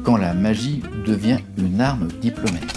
quand la magie devient une arme diplomatique.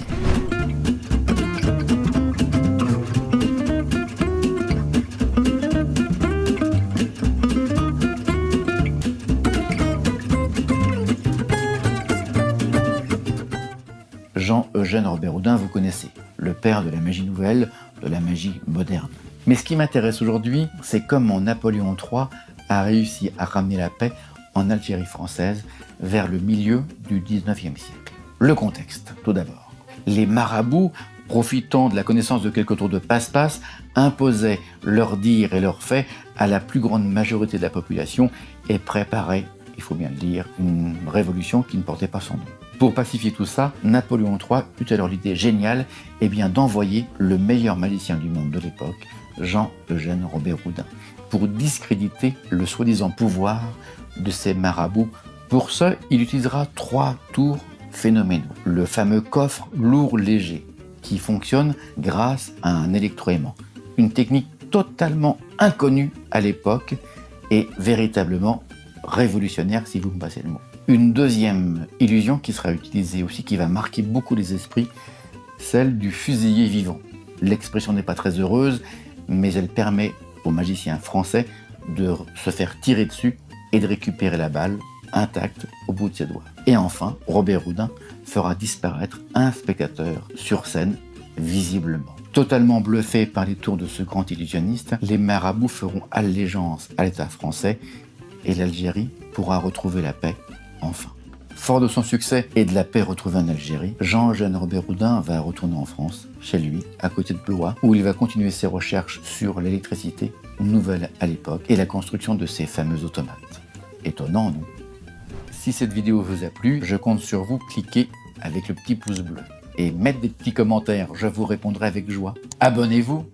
Jean-Eugène Robert-Houdin, vous connaissez, le père de la magie nouvelle, de la magie moderne. Mais ce qui m'intéresse aujourd'hui, c'est comment Napoléon III a réussi à ramener la paix en Algérie française vers le milieu du XIXe siècle. Le contexte, tout d'abord. Les marabouts, profitant de la connaissance de quelques tours de passe-passe, imposaient leurs dires et leurs faits à la plus grande majorité de la population et préparaient, il faut bien le dire, une révolution qui ne portait pas son nom. Pour pacifier tout ça, Napoléon III eut alors l'idée géniale d'envoyer le meilleur magicien du monde de l'époque, Jean-Eugène Robert-Houdin, pour discréditer le soi-disant pouvoir de ces marabouts. Pour ce, il utilisera 3 tours phénoménaux. Le fameux coffre lourd-léger, qui fonctionne grâce à un électroaimant. Une technique totalement inconnue à l'époque et véritablement révolutionnaire, si vous me passez le mot. Une deuxième illusion qui sera utilisée aussi, qui va marquer beaucoup les esprits, celle du fusillé vivant. L'expression n'est pas très heureuse, mais elle permet aux magiciens français de se faire tirer dessus et de récupérer la balle intacte au bout de ses doigts. Et enfin, Robert-Houdin fera disparaître un spectateur sur scène, visiblement. Totalement bluffés par les tours de ce grand illusionniste, les marabouts feront allégeance à l'État français et l'Algérie pourra retrouver la paix, enfin. Fort de son succès et de la paix retrouvée en Algérie, Jean-Eugène Robert-Houdin va retourner en France, chez lui, à côté de Blois, où il va continuer ses recherches sur l'électricité, nouvelle à l'époque, et la construction de ces fameux automates. Étonnant, non? Si cette vidéo vous a plu, je compte sur vous, cliquez avec le petit pouce bleu et mettre des petits commentaires, je vous répondrai avec joie. Abonnez-vous